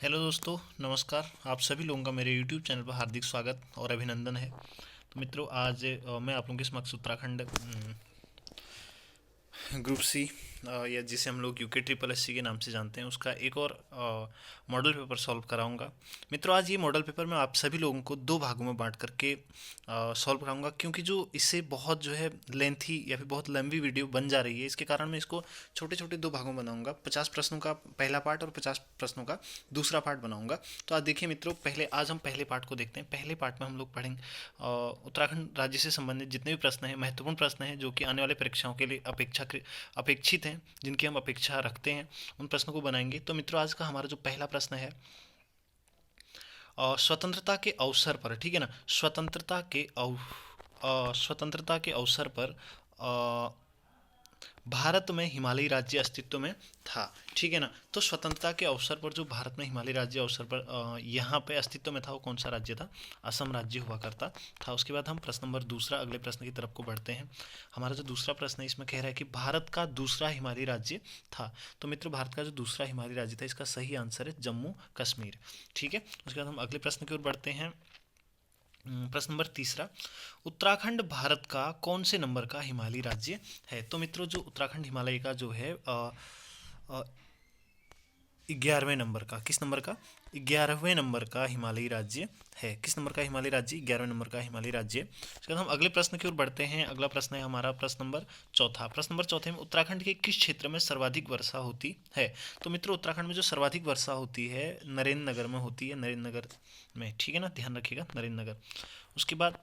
Hello दोस्तों, नमस्कार। आप सभी लोगों का मेरे यूट्यूब चैनल पर हार्दिक स्वागत और अभिनंदन है। तो मित्रों, आज मैं आप लोगों के समक्ष उत्तराखंड ग्रुप सी या जिसे हम लोग यूके ट्रिपल एस सी के नाम से जानते हैं, उसका एक और मॉडल पेपर सॉल्व कराऊंगा। मित्रों, आज ये मॉडल पेपर मैं आप सभी लोगों को दो भागों में बांट करके सॉल्व कराऊंगा, क्योंकि जो इससे बहुत जो है लेंथी या फिर बहुत लंबी वीडियो बन जा रही है, इसके कारण मैं इसको छोटे छोटे दो भागों में बनाऊंगा। 50 प्रश्नों का पहला पार्ट और 50 प्रश्नों का दूसरा पार्ट बनाऊंगा। तो आज देखिए मित्रों, आज हम पहले पार्ट को देखते हैं। पहले पार्ट में हम लोग पढ़ेंगे उत्तराखंड राज्य से संबंधित जितने भी प्रश्न हैं, महत्वपूर्ण प्रश्न हैं जो कि आने वाले परीक्षाओं के लिए अपेक्षित हैं, जिनकी हम अपेक्षा रखते हैं, उन प्रश्नों को बनाएंगे। तो मित्रों, आज का हमारा जो पहला प्रश्न है, स्वतंत्रता के अवसर पर, ठीक है ना, स्वतंत्रता के अवसर पर भारत में हिमालयी राज्य अस्तित्व में था। ठीक है ना। तो स्वतंत्रता के अवसर पर जो भारत में हिमालयी राज्य अवसर पर यहाँ पे अस्तित्व में था, वो कौन सा राज्य था? असम राज्य हुआ करता था। उसके बाद हम प्रश्न नंबर दूसरा, अगले प्रश्न की तरफ को बढ़ते हैं। हमारा जो दूसरा प्रश्न है, इसमें कह रहा है कि भारत का दूसरा हिमालयी राज्य था। तो मित्रों, भारत का जो दूसरा हिमालयी राज्य था, इसका सही आंसर है जम्मू कश्मीर। ठीक है। उसके बाद हम अगले प्रश्न की ओर बढ़ते हैं। प्रश्न नंबर तीसरा, उत्तराखंड भारत का कौन से नंबर का हिमालयी राज्य है? तो मित्रों, जो उत्तराखंड हिमालय का जो है 11वें नंबर का, किस नंबर का? 11वें नंबर का हिमालयी राज्य है। किस नंबर का हिमालयी राज्य? 11वें नंबर का हिमालयी राज्य। उसके बाद हम अगले प्रश्न की ओर बढ़ते हैं। अगला प्रश्न है हमारा प्रश्न नंबर चौथा। प्रश्न नंबर चौथे में, उत्तराखंड के किस क्षेत्र में सर्वाधिक वर्षा होती है? तो मित्रों, उत्तराखंड में जो सर्वाधिक वर्षा होती है, नरेंद्र नगर में होती है, नरेंद्र नगर में। ठीक है ना, ध्यान रखिएगा, नरेंद्र नगर। उसके बाद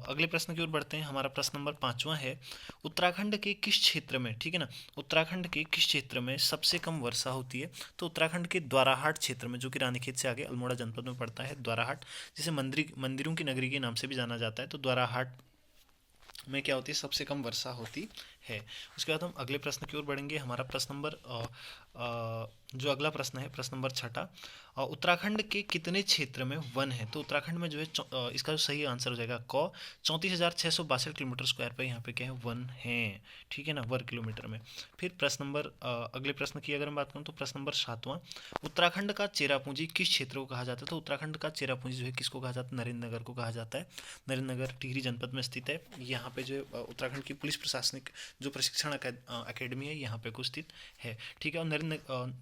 अगले प्रश्न की ओर बढ़ते हैं। हमारा प्रश्न नंबर पांचवा है, उत्तराखंड के किस क्षेत्र में, ठीक है ना, उत्तराखंड के किस क्षेत्र में सबसे कम वर्षा होती है? तो उत्तराखंड के द्वाराहाट क्षेत्र में, जो कि रानीखेत से आगे अल्मोड़ा जनपद में पड़ता है, द्वाराहाट, जिसे मंदिरों की नगरी के नाम से भी जाना जाता है। तो द्वाराहाट में क्या होती है? सबसे कम वर्षा होती है। उसके बाद हम अगले प्रश्न की ओर बढ़ेंगे। हमारा प्रश्न नंबर जो अगला प्रश्न है, प्रश्न नंबर छठा, उत्तराखंड के कितने क्षेत्र में वन है? तो उत्तराखंड में जो है इसका जो सही आंसर हो जाएगा क 34,662 किलोमीटर स्क्वायर पर यहाँ पे क्या है? वन है। ठीक है ना, वर्ग किलोमीटर में। फिर प्रश्न नंबर अगले प्रश्न की अगर मैं बात करूँ, तो प्रश्न नंबर सातवां, उत्तराखंड का चेरापूंजी किस क्षेत्र को कहा जाता है? तो उत्तराखंड का चेरापूंजी जो है किसको कहा जाता है? नरेंद्र नगर को कहा जाता है। नरेंद्र नगर टिहरी जनपद में स्थित है। यहाँ पे जो है उत्तराखंड की पुलिस प्रशासनिक जो प्रशिक्षण अकेडमी है, यहाँ पे को स्थित है। ठीक है। और नरेंद्र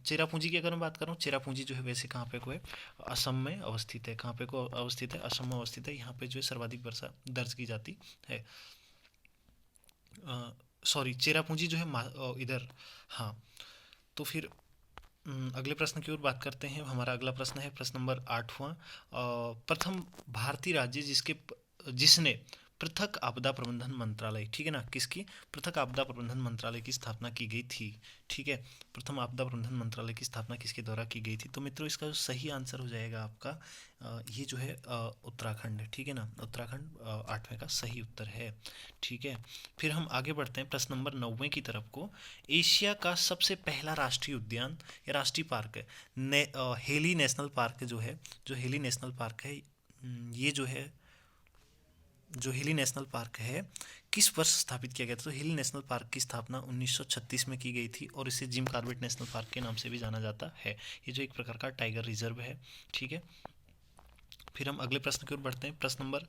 चेरापूंजी की अगर मैं बात करूँ, चेरापूंजी जो है वैसे कहाँ पे को है? असम में अवस्थित है। कहाँ पे को अवस्थित है? असम में अवस्थित है। यहाँ पे जो है सर्वाधिक वर्षा दर्ज की जाती है। सॉरी, चेरापूंजी जो है इधर, हाँ। तो फिर अगले प्रश्न की ओर बात करते हैं। हमारा अगला प्रश्न है प्रश्न नंबर आठवां, प्रथम भारतीय राज्य जिसने पृथक आपदा प्रबंधन मंत्रालय, ठीक है ना, किसकी? पृथक आपदा प्रबंधन मंत्रालय की स्थापना की गई थी। ठीक है। प्रथम आपदा प्रबंधन मंत्रालय की स्थापना किसके द्वारा की गई थी? तो मित्रों, इसका जो सही आंसर हो जाएगा आपका ये जो है उत्तराखंड है। ठीक है ना, उत्तराखंड आठवें का सही उत्तर है। ठीक है। फिर हम आगे बढ़ते हैं प्रश्न नंबर 9वें की तरफ को। एशिया का सबसे पहला राष्ट्रीय उद्यान या राष्ट्रीय पार्क है, हेली नेशनल पार्क जो है, जो हेली नेशनल पार्क है, ये जो हिली नेशनल पार्क है, किस वर्ष स्थापित किया गया था? तो हिली नेशनल पार्क की स्थापना 1936 में की गई थी, और इसे जिम कॉर्बेट नेशनल पार्क के नाम से भी जाना जाता है। ये जो एक प्रकार का टाइगर रिजर्व है। ठीक है। फिर हम अगले प्रश्न की ओर बढ़ते हैं। प्रश्न नंबर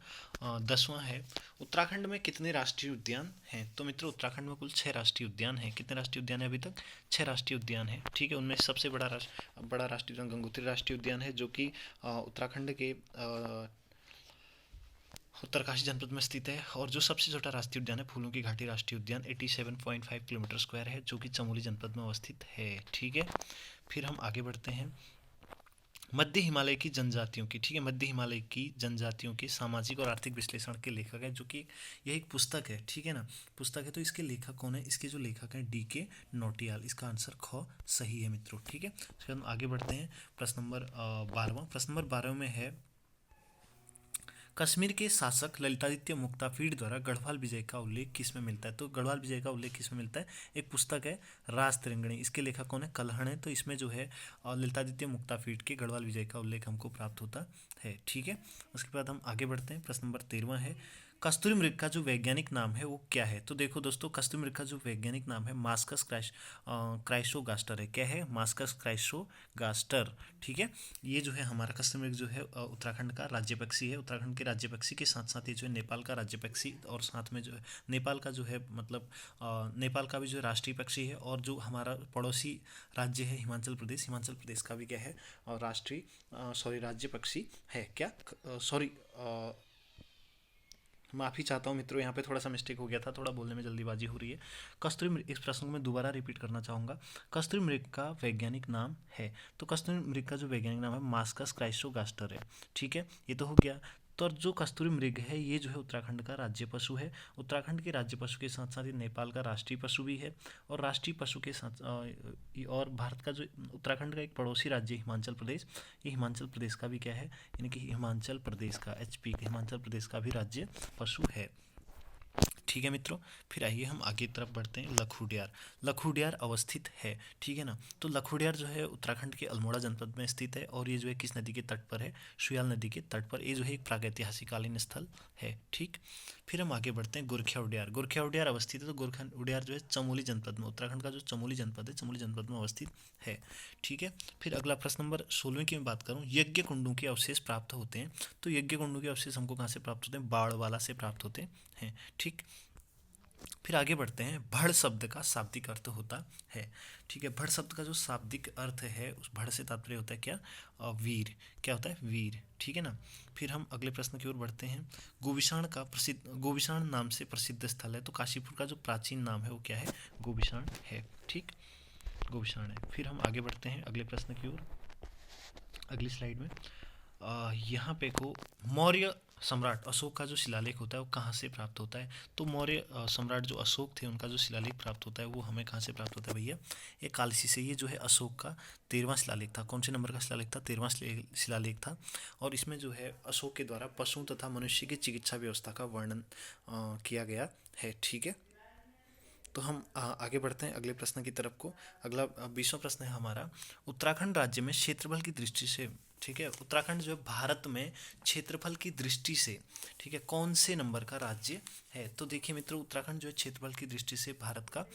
10वां है, उत्तराखंड में कितने राष्ट्रीय उद्यान हैं? तो मित्रों, उत्तराखंड में कुल 6 राष्ट्रीय उद्यान हैं। कितने राष्ट्रीय उद्यान है अभी तक? 6 राष्ट्रीय उद्यान है। ठीक है। उनमें सबसे बड़ा राष्ट्रीय उद्यान गंगोत्री राष्ट्रीय उद्यान है, जो कि उत्तराखंड के उत्तरकाशी जनपद में स्थित है। और जो सबसे छोटा राष्ट्रीय उद्यान है, फूलों की घाटी राष्ट्रीय उद्यान, 87.5 किलोमीटर स्क्वायर है, जो कि चमोली जनपद में अवस्थित है। ठीक है। फिर हम आगे बढ़ते हैं। मध्य हिमालय की जनजातियों की, ठीक है, मध्य हिमालय की जनजातियों के सामाजिक और आर्थिक विश्लेषण के लेखक है, जो कि यह एक पुस्तक है। ठीक है ना, पुस्तक है। तो इसके लेखक कौन है? इसके जो लेखक हैं, DK नौटियाल। इसका आंसर ख सही है मित्रों। ठीक है। उसके बाद हम आगे बढ़ते हैं। प्रश्न नंबर 12वां, प्रश्न नंबर 12 में है, कश्मीर के शासक ललितादित्य मुक्तापीड द्वारा गढ़वाल विजय का उल्लेख किस में मिलता है? तो गढ़वाल विजय का उल्लेख किस में मिलता है? एक पुस्तक है, राज तिरंगणी। इसके लेखक कौन है? कल्हण है। तो इसमें जो है ललितादित्य मुक्तापीड के गढ़वाल विजय का उल्लेख हमको प्राप्त होता है। ठीक है। उसके बाद हम आगे बढ़ते हैं। प्रश्न नंबर 13वां है, कस्तूरी मृग का जो वैज्ञानिक नाम है वो क्या है? तो देखो दोस्तों, कस्तूरी मृग का जो वैज्ञानिक नाम है मास्कस क्राइसोगास्टर है। क्या है? मास्कस क्राइसोगास्टर। ठीक है, ये जो है हमारा कस्तूरी मृग जो है उत्तराखंड का राज्य पक्षी है। उत्तराखंड के राज्य पक्षी के साथ साथ ये जो है नेपाल का राज्य पक्षी, और साथ में जो है नेपाल का जो है मतलब नेपाल का भी जो है राष्ट्रीय पक्षी है। और जो हमारा पड़ोसी राज्य है हिमाचल प्रदेश, हिमाचल प्रदेश का भी क्या है राष्ट्रीय राज्य पक्षी है। क्या? सॉरी, माफ़ी चाहता हूँ मित्रों, यहाँ पे थोड़ा सा मिस्टेक हो गया था, थोड़ा बोलने में जल्दीबाजी हो रही है। कस्तूरी मृग, इस प्रश्न को मैं दोबारा रिपीट करना चाहूँगा। कस्तूरी मृग का वैज्ञानिक नाम है, तो कस्तूरी मृग का जो वैज्ञानिक नाम है मास्कस क्राइसोगास्टर है। ठीक है, ये तो हो गया। तो जो कस्तूरी मृग है ये जो है उत्तराखंड का राज्य पशु है। उत्तराखंड के राज्य पशु के साथ साथ ये नेपाल का राष्ट्रीय पशु भी है। और राष्ट्रीय पशु के साथ और भारत का जो उत्तराखंड का एक पड़ोसी राज्य है हिमाचल प्रदेश, ये हिमाचल प्रदेश का भी क्या है, यानी कि हिमाचल प्रदेश का HP, हिमाचल प्रदेश का भी राज्य पशु है। ठीक है मित्रों, फिर आइए हम आगे की तरफ बढ़ते हैं। लखुडियार, लखुडियार अवस्थित है। ठीक है ना, तो लखुडियार जो है उत्तराखंड के अल्मोड़ा जनपद में स्थित है। और ये जो है किस नदी के तट पर है? सुयाल नदी के तट पर। ये जो है एक प्रागैतिहासिककालीन स्थल है। ठीक, फिर हम आगे बढ़ते हैं। गोरखिया उडियार, गोरखिया उडियार अवस्थित है। तो गोरखा उडियार जो है चमोली जनपद में, उत्तराखंड का जो चमोली जनपद है, चमोली जनपद में अवस्थित है। ठीक है, फिर अगला प्रश्न नंबर 16 की मैं बात करूँ, यज्ञ कुंडों के अवशेष प्राप्त होते हैं। तो यज्ञ कुंडों के अवशेष हमको कहाँ से प्राप्त होते हैं? बाड़वाला से प्राप्त होते हैं। ठीक, फिर आगे बढ़ते हैं। भड़ शब्द का शाब्दिक अर्थ होता है। ठीक है, भड़ शब्द का जो शाब्दिक अर्थ है, उस भड़ से तात्पर्य होता है क्या? वीर। क्या होता है? वीर। ठीक है ना, फिर हम अगले प्रश्न की ओर बढ़ते हैं। गोविषाण का प्रसिद्ध, गोविषाण नाम से प्रसिद्ध स्थल है। तो काशीपुर का जो प्राचीन नाम है वो क्या है? गोविषाण है। ठीक, गोविषाण है। फिर हम आगे बढ़ते हैं अगले प्रश्न की ओर, अगली स्लाइड में। यहाँ पे को मौर्य सम्राट अशोक का जो शिलालेख होता है वो कहाँ से प्राप्त होता है? तो मौर्य सम्राट जो अशोक थे उनका जो शिलालेख प्राप्त होता है वो हमें कहाँ से प्राप्त होता है भैया? ये कालसी से। ये जो है अशोक का 13वां शिलालेख था। कौन से नंबर का शिलालेख था? 13वां शिलालेख था। और इसमें जो है अशोक के द्वारा पशुओं तथा मनुष्य की चिकित्सा व्यवस्था का वर्णन किया गया है। ठीक है, तो हम आगे बढ़ते हैं अगले प्रश्न की तरफ को। अगला 20वां प्रश्न है हमारा, उत्तराखंड राज्य में क्षेत्रफल की दृष्टि से, ठीक है, उत्तराखंड जो है भारत में क्षेत्रफल की दृष्टि से, ठीक है, कौन से नंबर का राज्य है? तो देखिए मित्रों, उत्तराखंड जो है क्षेत्रफल की दृष्टि से भारत का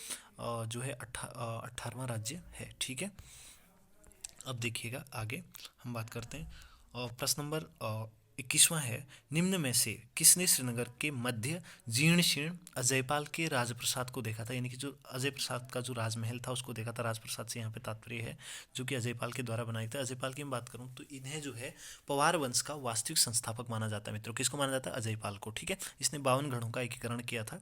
जो है 18वां राज्य है। ठीक है, अब देखिएगा आगे हम बात करते हैं। प्रश्न नंबर 21वां है, निम्न में से किसने श्रीनगर के मध्य जीर्ण शीर्ण अजयपाल के राजप्रसाद को देखा था? यानी कि जो अजय प्रसाद का जो राजमहल था उसको देखा था। राजप्रसाद से यहाँ पे तात्पर्य है जो कि अजयपाल के द्वारा बनाई थी। अजयपाल की मैं बात करूँ तो इन्हें जो है पवार वंश का वास्तविक संस्थापक माना जाता है। मित्रों, किसको माना जाता है? अजयपाल को। ठीक है, इसने 52 गढ़ों का एकीकरण किया था।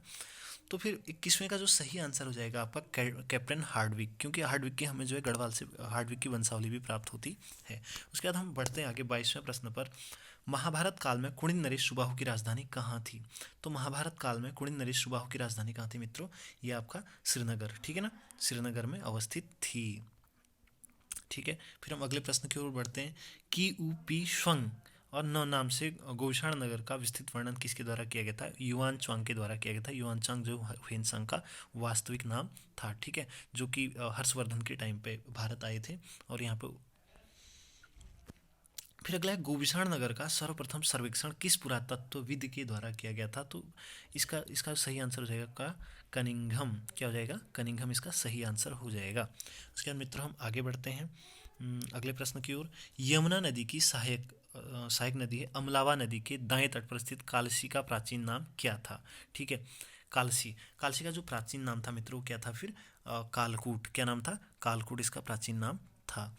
तो फिर 21वें का जो सही आंसर हो जाएगा आपका कैप्टन हार्डविक, क्योंकि हार्डविक की हमें जो है गढ़वाल से हार्डविक की वंशावली भी प्राप्त होती है। उसके बाद हम बढ़ते हैं आगे 22वें प्रश्न पर। महाभारत काल में कुणिन नरेश सुबाहु की राजधानी कहाँ थी? तो महाभारत काल में कुणिन नरेश सुबाहु की राजधानी कहाँ थी मित्रों? ये आपका श्रीनगर, ठीक है ना, श्रीनगर में अवस्थित थी। ठीक है, फिर हम अगले प्रश्न की ओर बढ़ते हैं। कि पी श्वंग और न नाम से गोविषाण नगर का विस्तृत वर्णन किसके द्वारा किया गया था? युआन चांग के द्वारा किया गया था। युआन चांग जो ह्वेनसांग का वास्तविक नाम था। ठीक है, जो कि हर्षवर्धन के टाइम पे भारत आए थे और यहाँ पे। फिर अगला है, गोविषाण नगर का सर्वप्रथम सर्वेक्षण किस पुरातत्वविद के द्वारा किया गया था? तो इसका इसका सही आंसर हो जाएगा का कनिंघम। क्या हो जाएगा? कनिंघम इसका सही आंसर हो जाएगा। उसके बाद मित्रों हम आगे बढ़ते हैं अगले प्रश्न की ओर। यमुना नदी की सहायक नदी है अमलावा नदी के दाएं तट पर स्थित कालसी का प्राचीन नाम क्या था? ठीक है, कालसी, कालसी का जो प्राचीन नाम था मित्रों क्या था? फिर कालकूट। क्या नाम था? कालकूट इसका प्राचीन नाम था।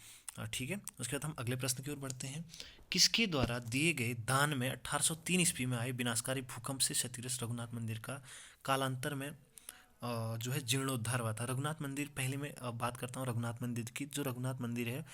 ठीक है, उसके बाद हम अगले प्रश्न की ओर बढ़ते हैं। किसके द्वारा दिए गए दान में 1803 ईस्वी में आए विनाशकारी भूकंप से क्षतिग्रस्त रघुनाथ मंदिर का कालांतर में जो है जीर्णोद्धार हुआ था? रघुनाथ मंदिर, पहले मैं बात करता हूँ रघुनाथ मंदिर की। जो रघुनाथ मंदिर है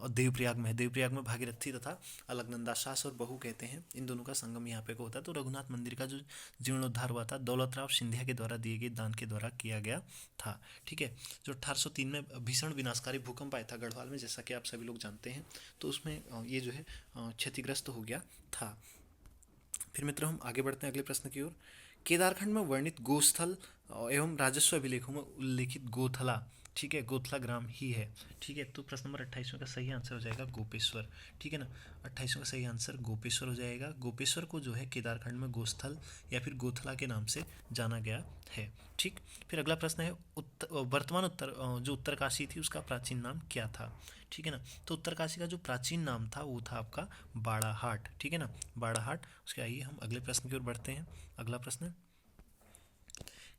देवप्रयाग में है। देवप्रयाग में भागीरथी तथा अलकनंदा, सास और बहू कहते हैं, इन दोनों का संगम यहाँ पे को होता है। तो रघुनाथ मंदिर का जो जीर्णोद्धार हुआ था दौलतराव सिंधिया के द्वारा दिए गए दान के द्वारा किया गया था। ठीक है, जो 1803 में भीषण विनाशकारी भूकंप आया था गढ़वाल में, जैसा कि आप सभी लोग जानते हैं, तो उसमें ये जो है क्षतिग्रस्त हो गया था। फिर मित्रों हम आगे बढ़ते हैं अगले प्रश्न की ओर। केदारखंड में वर्णित गोस्थल एवं राजस्व अभिलेखों में उल्लेखित गोथला, ठीक है, गोथला ग्राम ही है। ठीक है, तो प्रश्न नंबर 28 का सही आंसर हो जाएगा गोपेश्वर। ठीक है ना, 28 का सही आंसर गोपेश्वर हो जाएगा। गोपेश्वर को जो है केदारखंड में गोस्थल या फिर गोथला के नाम से जाना गया है। ठीक, फिर अगला प्रश्न है वर्तमान जो उत्तरकाशी थी उसका प्राचीन नाम क्या था। ठीक है ना, तो उत्तरकाशी का जो प्राचीन नाम था वो था आपका बाड़ाहाट। ठीक है ना, बाड़ाहाट। उसके आइए हम अगले प्रश्न की ओर बढ़ते हैं। अगला प्रश्न,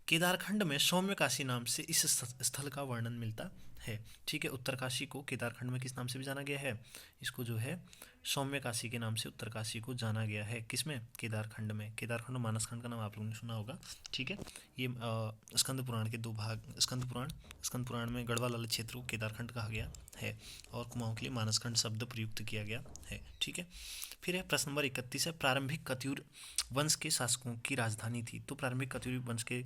केदारखंड में सौम्य काशी नाम से इस स्थल का वर्णन मिलता है। ठीक है, उत्तरकाशी को केदारखंड में किस नाम से भी जाना गया है, इसको जो है सौम्य काशी के नाम से उत्तरकाशी को जाना गया है। किसमें, केदारखंड में। केदारखंड और मानसखंड का नाम आप लोगों ने सुना होगा। ठीक है, ये स्कंद पुराण के दो भाग, स्कंद पुराण में गढ़वाल वाले क्षेत्र को केदारखंड कहा गया है और कुमाऊं के लिए मानसखंड शब्द प्रयुक्त किया गया है। ठीक है, फिर है प्रश्न नंबर 31 है प्रारंभिक कत्यूर वंश के शासकों की राजधानी थी। तो प्रारंभिक कत्यूरी वंश के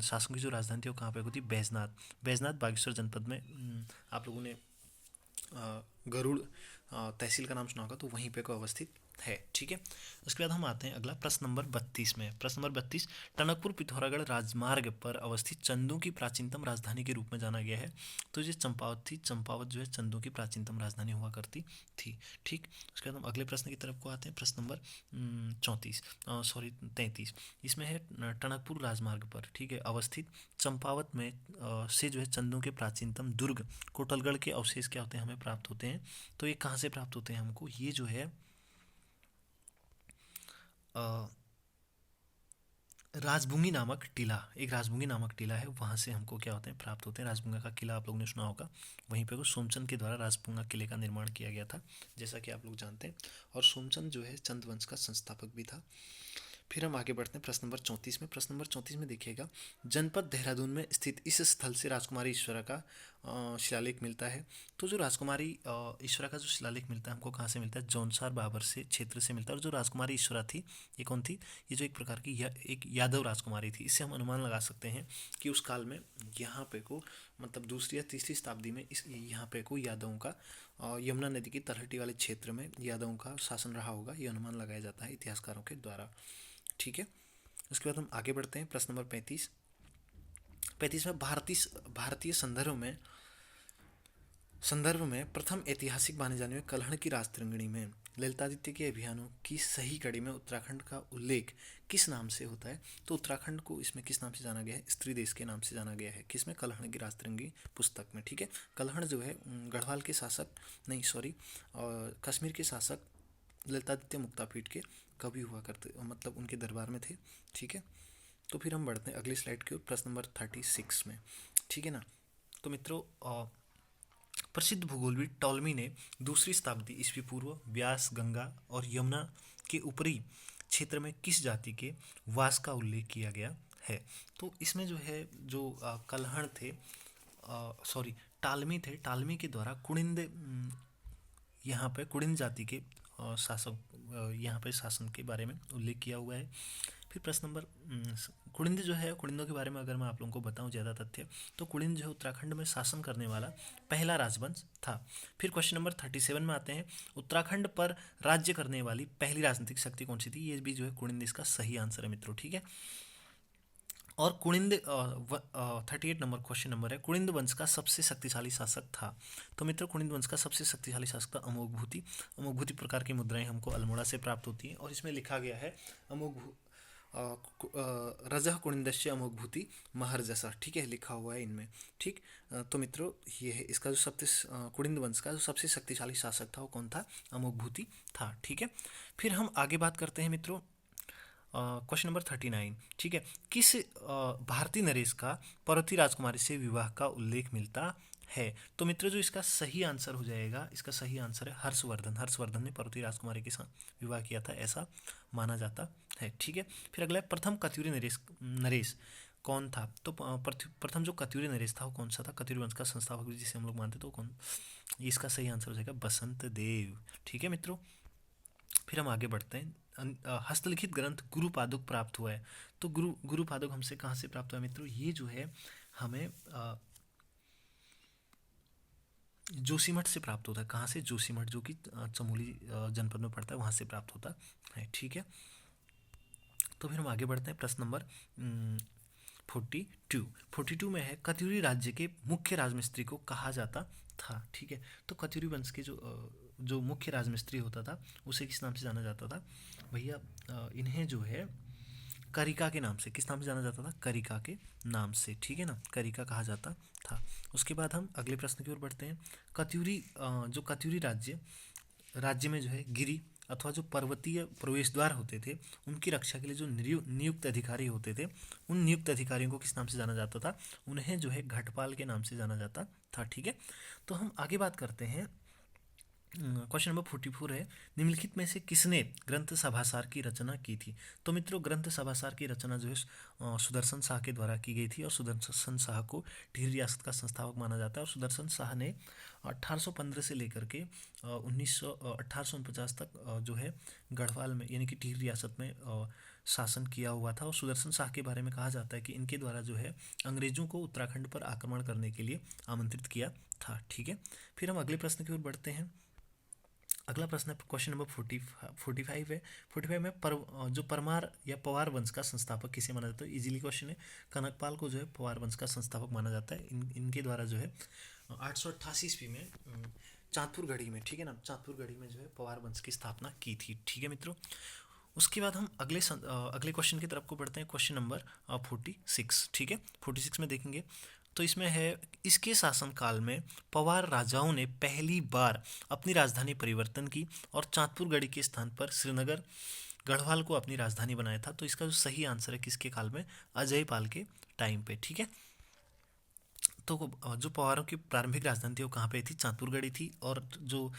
शासकों की जो राजधानी थी वो कहाँ पे होती, बैजनाथ। बैजनाथ बागेश्वर जनपद में, आप लोगों ने गरुड़ तहसील का नाम सुना होगा, तो वहीं पे को अवस्थित है। ठीक है, उसके बाद हम आते हैं अगला प्रश्न नंबर 32 में। प्रश्न नंबर 32, टनकपुर पिथौरागढ़ राजमार्ग पर अवस्थित चंदों की प्राचीनतम राजधानी के रूप में जाना गया है। तो ये चंपावत थी। चंपावत जो है चंदों की प्राचीनतम राजधानी हुआ करती थी। ठीक, उसके बाद हम अगले प्रश्न की तरफ को आते हैं। प्रश्न नंबर 33, इसमें है टनकपुर राजमार्ग पर, ठीक है, अवस्थित चंपावत में से जो है चंदों के प्राचीनतम दुर्ग कोटलगढ़ के अवशेष क्या होते हैं, हमें प्राप्त होते हैं। तो ये कहाँ से प्राप्त होते हैं हमको, ये जो है राजभूंगी नामक टीला, एक राजभूंगी नामक टीला है, वहाँ से हमको क्या होते हैं, प्राप्त होते हैं। राजभूंगा का किला आप लोगों ने सुना होगा, वहीं पे वो सोमचंद के द्वारा राजभूंगा किले का निर्माण किया गया था, जैसा कि आप लोग जानते हैं। और सोमचंद जो है चंद वंश का संस्थापक भी था। फिर हम आगे बढ़ते हैं प्रश्न नंबर 34 में। प्रश्न नंबर 34 में देखिएगा, जनपद देहरादून में स्थित इस स्थल से राजकुमारी ईश्वरा का शिलालेख मिलता है। तो जो राजकुमारी ईश्वरा का जो शिलालेख मिलता है हमको कहाँ से मिलता है, जौनसार बाबर से क्षेत्र से मिलता है। और जो राजकुमारी ईश्वरा थी ये कौन थी, ये जो एक प्रकार की एक यादव राजकुमारी थी। इससे हम अनुमान लगा सकते हैं कि उस काल में यहाँ पे को मतलब दूसरी या तीसरी शताब्दी में इस यहाँ पे को यादवों का यमुना नदी की तलहटी वाले क्षेत्र में यादवों का शासन रहा होगा, ये अनुमान लगाया जाता है इतिहासकारों के द्वारा। ठीक है, उसके बाद हम आगे बढ़ते हैं। प्रश्न नंबर 35 में भारतीय संदर्भ में प्रथम ऐतिहासिक माने जाने वाले कलहण की राजतरंगिणी में ललितादित्य के अभियानों की सही कड़ी में उत्तराखंड का उल्लेख किस नाम से होता है। तो उत्तराखंड को इसमें किस नाम से जाना गया है, स्त्री देश के नाम से जाना गया है। किसमें, कलहण की राजतरंगी पुस्तक में। ठीक है, कलहण जो है गढ़वाल के शासक, नहीं सॉरी, कश्मीर के शासक ललितादित्य मुक्तापीठ के कवि हुआ करते, मतलब उनके दरबार में थे। ठीक है, तो फिर हम बढ़ते हैं अगली स्लाइड की ओर, प्रश्न नंबर 36 में। ठीक है ना, तो मित्रों प्रसिद्ध भूगोलविद टॉलमी ने दूसरी शताब्दी ईस्वी पूर्व व्यास, गंगा और यमुना के ऊपरी क्षेत्र में किस जाति के वास का उल्लेख किया गया है। तो इसमें जो है जो कलहण थे, सॉरी टालमी थे, टालमी के द्वारा कुड़िंद, यहाँ पे कुड़िंद जाति के शासक, यहाँ पे शासन के बारे में उल्लेख किया हुआ है। फिर प्रश्न नंबर कुड़िंद जो है, कुड़िंदों के बारे में अगर मैं आप लोगों को बताऊं ज़्यादा तथ्य, तो कुड़िंद जो है उत्तराखंड में शासन करने वाला पहला राजवंश था। फिर क्वेश्चन नंबर 37 में आते हैं, उत्तराखंड पर राज्य करने वाली पहली राजनीतिक शक्ति कौन सी थी। ये भी जो है कुड़िंद इसका सही आंसर है मित्रों। ठीक है, और कुड़िंद 38 नंबर क्वेश्चन नंबर है, कुड़िंद वंश का सबसे शक्तिशाली शासक था। तो मित्र कुड़िंद वंश का सबसे शक्तिशाली शासक था अमोघभूति। अमोघभूति प्रकार की मुद्राएं हमको अल्मोड़ा से प्राप्त होती हैं और इसमें लिखा गया है रजह कुड़िंदस्य अमोघभूति महर्जसा। ठीक है, लिखा हुआ है इनमें। ठीक, तो मित्रों ये है इसका जो कुड़िंद वंश का जो सबसे शक्तिशाली शासक था वो कौन था, अमोघभूति था। ठीक है, फिर हम आगे बात करते हैं मित्रों क्वेश्चन नंबर 39। ठीक है, किस भारतीय नरेश का पर्वतीय राजकुमारी से विवाह का उल्लेख मिलता है। तो मित्रों जो इसका सही आंसर हो जाएगा, इसका सही आंसर है हर्षवर्धन। हर्षवर्धन ने पर्वतीय राजकुमारी के साथ विवाह किया था, ऐसा माना जाता है। ठीक है, फिर अगला है प्रथम कत्यूरी नरेश कौन था। तो प्रथम जो कत्यूरी नरेश था वो कौन सा था, कत्यूरी वंश का संस्थापक जिसे हम लोग मानते तो कौन, इसका सही आंसर हो जाएगा बसंत देव। ठीक है मित्रों, फिर हम आगे बढ़ते हैं। हस्तलिखित ग्रंथ गुरुपादुक प्राप्त हुआ है। तो गुरुपादुक हमसे कहाँ से प्राप्त हुआ है मित्रों, ये जो है हमें जोशीमठ से प्राप्त होता है। कहाँ से, जोशीमठ जो कि चमोली जनपद में पड़ता है, वहाँ से प्राप्त होता है। ठीक है, तो फिर हम आगे बढ़ते हैं प्रश्न नंबर 42 में है कत्यूरी राज्य के मुख्य राजमिस्त्री को कहा जाता था। ठीक है, तो कत्यूरी वंश के जो मुख्य राजमिस्त्री होता था उसे किस नाम से जाना जाता था भैया? इन्हें जो है करिका के नाम से, किस नाम से जाना जाता था? करिका के नाम से, ठीक है ना, करिका कहा जाता था। उसके बाद हम अगले प्रश्न की ओर बढ़ते हैं। जो कत्यूरी राज्य में जो है गिरी अथवा जो पर्वतीय प्रवेश द्वार होते थे उनकी रक्षा के लिए जो नियुक्त अधिकारी होते थे, उन नियुक्त अधिकारियों को किस नाम से जाना जाता था? उन्हें जो है घटपाल के नाम से जाना जाता था। ठीक है, तो हम आगे बात करते हैं। क्वेश्चन नंबर 44 है, निम्नलिखित में से किसने ग्रंथ सभासार की रचना की थी? तो मित्रों, ग्रंथ सभासार की रचना जो है सुदर्शन शाह के द्वारा की गई थी और सुदर्शन शाह को टिहरी रियासत का संस्थापक माना जाता है। और सुदर्शन शाह ने 1815 से लेकर के 1849 तक जो है गढ़वाल में यानी कि टिहरी रियासत में शासन किया हुआ था। और सुदर्शन शाह के बारे में कहा जाता है कि इनके द्वारा जो है अंग्रेजों को उत्तराखंड पर आक्रमण करने के लिए आमंत्रित किया था। ठीक है, फिर हम अगले प्रश्न की ओर बढ़ते हैं। अगला प्रश्न है क्वेश्चन नंबर 45 है। 45 में जो परमार या पवार वंश का संस्थापक किसे माना जाता है? इजीली क्वेश्चन है। कनकपाल को जो है पवार वंश का संस्थापक माना जाता है। इनके द्वारा जो है 888 ईस्वी में चांदपुरगढ़ी में, ठीक है ना, चांदपुरगढ़ी में जो है पवार वंश की स्थापना की थी। ठीक है मित्रों, उसके बाद हम अगले क्वेश्चन की तरफ को बढ़ते हैं। क्वेश्चन नंबर 46, ठीक है, 46 में देखेंगे तो इसमें है, इसके शासनकाल में पवार राजाओं ने पहली बार अपनी राजधानी परिवर्तन की और चांदपुरगढ़ी के स्थान पर श्रीनगर गढ़वाल को अपनी राजधानी बनाया था। तो इसका जो सही आंसर है किसके काल में? अजय पाल के टाइम पे। ठीक है, तो जो पवारों की प्रारंभिक राजधानी थी वो कहाँ पे थी? चांदपुरगढ़ी थी। और जो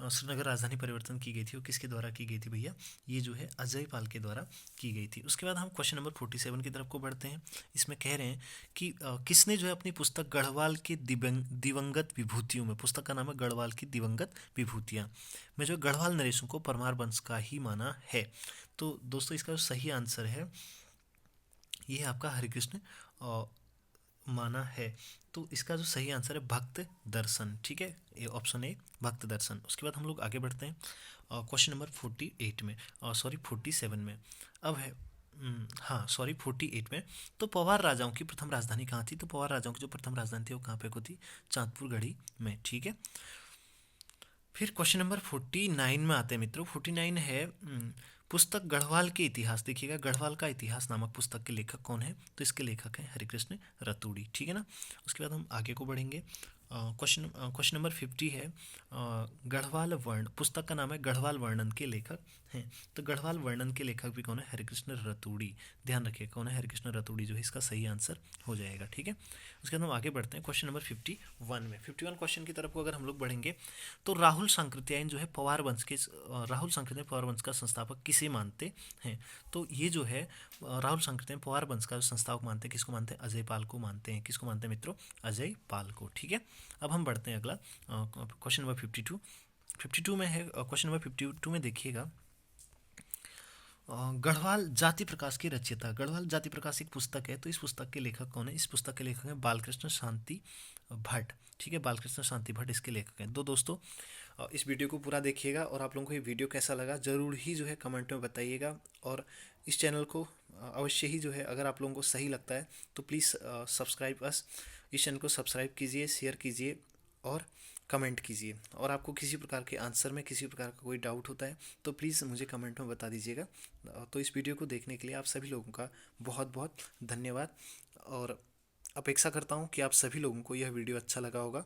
श्रीनगर राजधानी परिवर्तन की गई थी वो किसके द्वारा की गई थी भैया? ये जो है अजय पाल के द्वारा की गई थी। उसके बाद हम क्वेश्चन नंबर 47 की तरफ को बढ़ते हैं। इसमें कह रहे हैं कि किसने जो है अपनी पुस्तक गढ़वाल के दिवंगत विभूतियों में, पुस्तक का नाम है गढ़वाल की दिवंगत विभूतियाँ में, जो गढ़वाल नरेशों को परमार वंश का ही माना है। तो दोस्तों इसका जो सही आंसर है ये आपका हरिकृष्ण माना है। तो इसका जो सही आंसर है भक्त दर्शन। ठीक है, ये ऑप्शन ए भक्त दर्शन। उसके बाद हम लोग आगे बढ़ते हैं क्वेश्चन नंबर 48 में, 47 में। अब है 48 में। तो पवार राजाओं की प्रथम राजधानी कहाँ थी? तो पवार राजाओं की जो प्रथम राजधानी थी वो कहाँ पे को थी? चांदपुरगढ़ी में। ठीक है, फिर क्वेश्चन नंबर 49 में आते हैं मित्रों। 49 है पुस्तक गढ़वाल के इतिहास। देखिएगा, गढ़वाल का इतिहास नामक पुस्तक के लेखक कौन है? तो इसके लेखक हैं हरिकृष्ण रतूड़ी। ठीक है ना, उसके बाद हम आगे को बढ़ेंगे। क्वेश्चन नंबर 50 है गढ़वाल वर्ण। पुस्तक का नाम है गढ़वाल वर्णन के लेखक हैं। तो गढ़वाल वर्णन के लेखक भी कौन है? हरिकृष्ण रतूड़ी। ध्यान रखिए कौन है? हरिकृष्ण रतूड़ी जो है इसका सही आंसर हो जाएगा। ठीक है, उसके बाद हम आगे बढ़ते हैं क्वेश्चन नंबर 51 में। 51 क्वेश्चन की तरफ को अगर हम लोग बढ़ेंगे तो राहुल सांकृत्यायन जो है पवार वंश के राहुल सांकृत्यायन पवार वंश का संस्थापक किसे मानते हैं? तो ये जो है राहुल सांकृत्यायन पवार वंश का संस्थापक मानते हैं, किसको मानते हैं? अजय पाल को मानते हैं। किसको मानते हैं मित्रों? अजय पाल को। ठीक है, अब हम बढ़ते हैं अगला क्वेश्चन नंबर 52 में है। क्वेश्चन नंबर 52 में देखिएगा गढ़वाल जाति प्रकाश की रचयिता। गढ़वाल जाति प्रकाश एक पुस्तक है, तो इस पुस्तक के लेखक कौन है? इस पुस्तक के लेखक हैं बालकृष्ण शांति भट्ट। ठीक है, बालकृष्ण शांति भट्ट इसके लेखक हैं। दोस्तों इस वीडियो को पूरा देखिएगा और आप लोगों को ये वीडियो कैसा लगा ज़रूर ही जो है कमेंट में बताइएगा। और इस चैनल को अवश्य ही जो है अगर आप लोगों को सही लगता है तो प्लीज़ सब्सक्राइब अस, इस चैनल को सब्सक्राइब कीजिए, शेयर कीजिए और कमेंट कीजिए। और आपको किसी प्रकार के आंसर में किसी प्रकार का कोई डाउट होता है तो प्लीज़ मुझे कमेंट में बता दीजिएगा। तो इस वीडियो को देखने के लिए आप सभी लोगों का बहुत बहुत धन्यवाद और अपेक्षा करता हूँ कि आप सभी लोगों को यह वीडियो अच्छा लगा होगा।